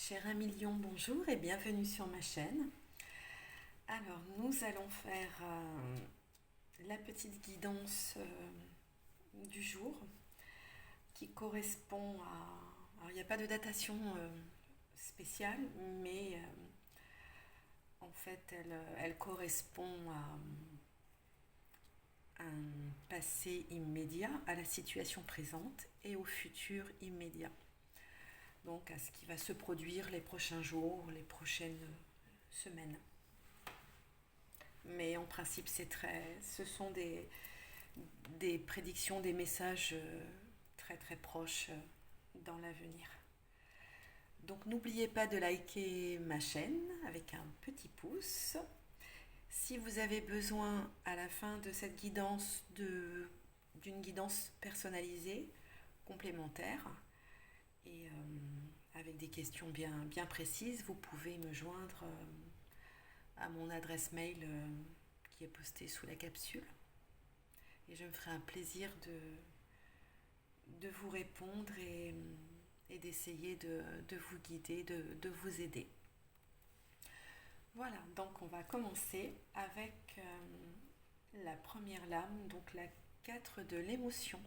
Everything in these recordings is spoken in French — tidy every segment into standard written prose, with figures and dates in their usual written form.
Cher Amilion, bonjour et bienvenue sur ma chaîne. Alors, nous allons faire la petite guidance du jour qui correspond à... Alors, il n'y a pas de datation spéciale, mais en fait, elle correspond à un passé immédiat, à la situation présente et au futur immédiat. Donc à ce qui va se produire les prochains jours, les prochaines semaines. Mais en principe, ce sont des prédictions, des messages très très proches dans l'avenir. Donc n'oubliez pas de liker ma chaîne avec un petit pouce. Si vous avez besoin à la fin de cette guidance d'une guidance personnalisée, complémentaire, et avec des questions bien précises, vous pouvez me joindre à mon adresse mail qui est postée sous la capsule. Et je me ferai un plaisir de vous répondre et d'essayer de vous guider, de vous aider. Voilà, donc on va commencer avec la première lame, donc la 4 de l'émotion,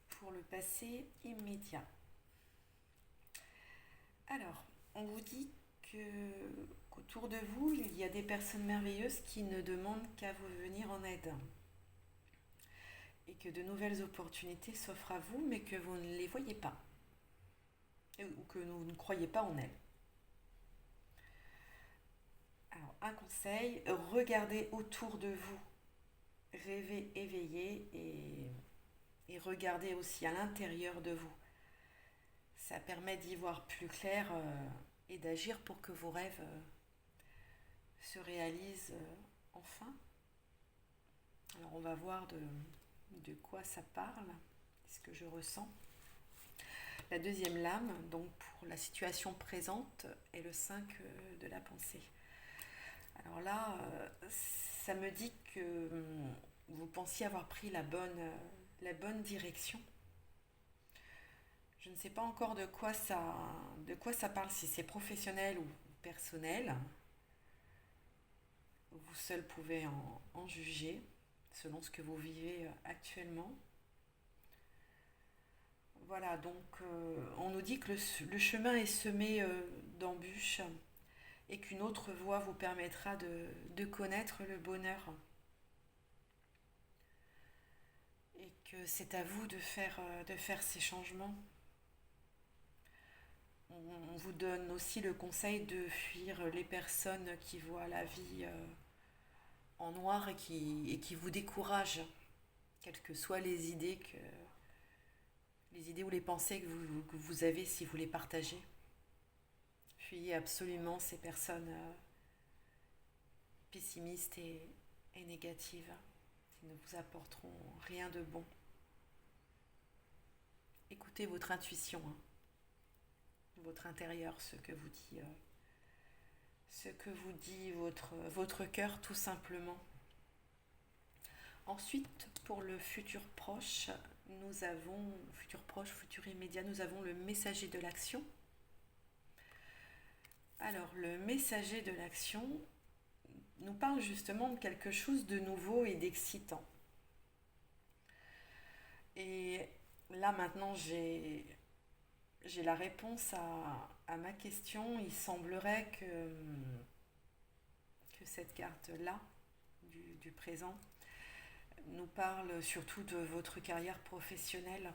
pour le passé immédiat. Alors, on vous dit qu'autour de vous, il y a des personnes merveilleuses qui ne demandent qu'à vous venir en aide. Et que de nouvelles opportunités s'offrent à vous, mais que vous ne les voyez pas. Ou que vous ne croyez pas en elles. Alors, un conseil, regardez autour de vous. Rêvez éveillé et regardez aussi à l'intérieur de vous. Ça permet d'y voir plus clair et d'agir pour que vos rêves se réalisent enfin. Alors on va voir de quoi ça parle, ce que je ressens. La deuxième lame, donc pour la situation présente, est le 5 de la pensée. Alors là, ça me dit que vous pensiez avoir pris la bonne direction. Je ne sais pas encore de quoi ça parle, si c'est professionnel ou personnel. Vous seul pouvez en juger selon ce que vous vivez actuellement. Voilà, donc on nous dit que le chemin est semé d'embûches et qu'une autre voie vous permettra de connaître le bonheur. Et que c'est à vous de faire ces changements. On vous donne aussi le conseil de fuir les personnes qui voient la vie en noir et qui vous découragent, quelles que soient les idées ou les pensées que vous avez si vous les partagez. Fuyez absolument ces personnes pessimistes et négatives qui ne vous apporteront rien de bon. Écoutez votre intuition, hein, votre intérieur, ce que vous dit votre cœur tout simplement. Ensuite, pour le futur proche, futur immédiat, nous avons le messager de l'action. Alors, le messager de l'action nous parle justement de quelque chose de nouveau et d'excitant. Et là, maintenant, j'ai la réponse à ma question. Il semblerait que cette carte-là, du présent, nous parle surtout de votre carrière professionnelle.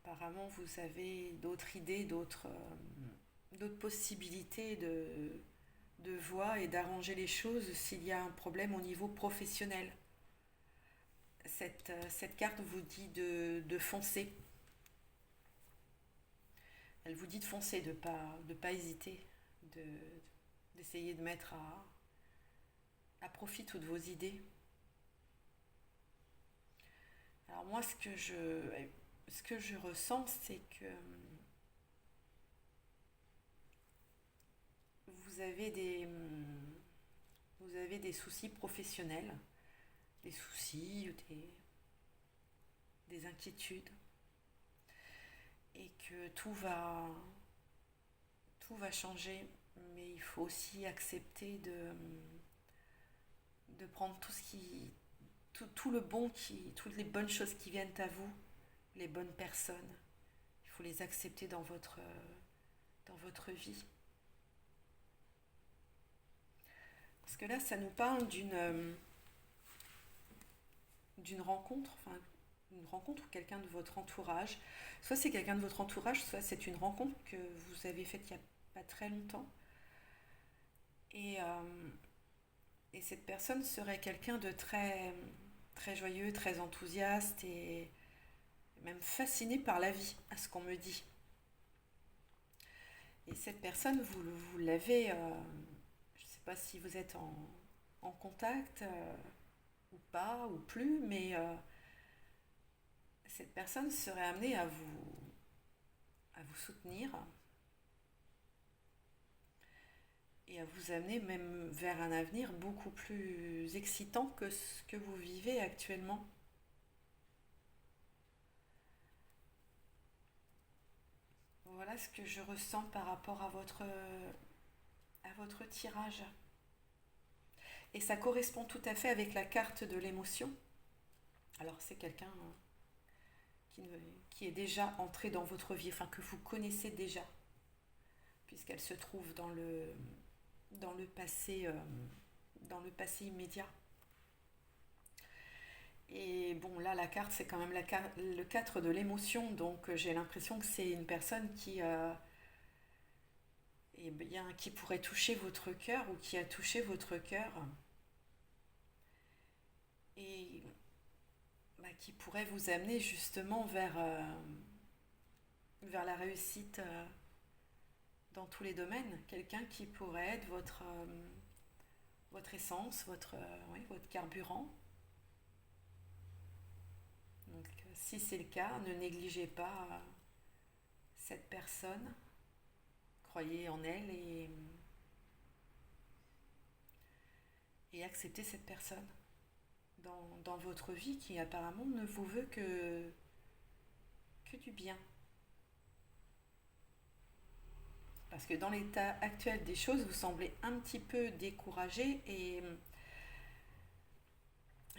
Apparemment, vous avez d'autres idées, d'autres possibilités de voies et d'arranger les choses s'il y a un problème au niveau professionnel. Cette carte vous dit de foncer. Elle vous dit de foncer, de pas hésiter, d'essayer de mettre à profit toutes vos idées. Alors moi, ce que je ressens, c'est que vous avez des soucis professionnels des soucis ou des inquiétudes, et que tout va changer, mais il faut aussi accepter de prendre tout le bon toutes les bonnes choses qui viennent à vous, les bonnes personnes. Il faut les accepter dans votre vie. Parce que là, ça nous parle d'une rencontre, enfin, une rencontre ou quelqu'un de votre entourage. Soit c'est quelqu'un de votre entourage, soit c'est une rencontre que vous avez faite il n'y a pas très longtemps. Et, euh, et cette personne serait quelqu'un de très joyeux, très enthousiaste et même fasciné par la vie, à ce qu'on me dit. Et cette personne, vous l'avez, je ne sais pas si vous êtes en contact ou pas, ou plus, mais cette personne serait amenée à vous soutenir et à vous amener même vers un avenir beaucoup plus excitant que ce que vous vivez actuellement. Voilà ce que je ressens par rapport à votre tirage. Et ça correspond tout à fait avec la carte de l'émotion. Alors c'est quelqu'un qui, qui est déjà entré dans votre vie, enfin que vous connaissez déjà, puisqu'elle se trouve dans le passé, dans le passé immédiat. Et bon, là, la carte, c'est quand même le 4 de l'émotion, donc j'ai l'impression que c'est une personne eh bien, qui pourrait toucher votre cœur ou qui a touché votre cœur et bah, qui pourrait vous amener justement vers la réussite dans tous les domaines. Quelqu'un qui pourrait être votre essence, oui, votre carburant. Donc, si c'est le cas, ne négligez pas cette personne. Croyez en elle et acceptez cette personne dans votre vie qui apparemment ne vous veut que du bien. Parce que dans l'état actuel des choses, vous semblez un petit peu découragé et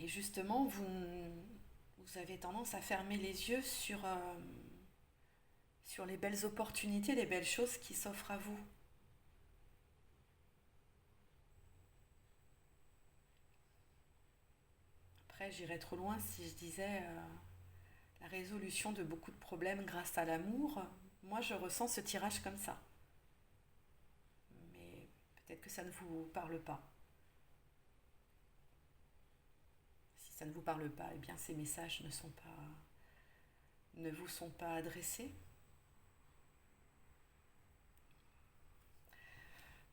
justement, vous avez tendance à fermer les yeux sur les belles opportunités, les belles choses qui s'offrent à vous. Après, j'irais trop loin si je disais la résolution de beaucoup de problèmes grâce à l'amour. Moi, je ressens ce tirage comme ça. Mais peut-être que ça ne vous parle pas. Si ça ne vous parle pas, eh bien ces messages ne vous sont pas adressés.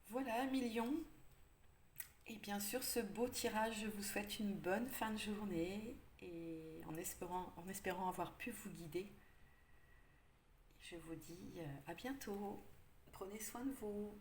Voilà, million. Et bien sûr, ce beau tirage, je vous souhaite une bonne fin de journée et en espérant avoir pu vous guider. Je vous dis à bientôt. Prenez soin de vous.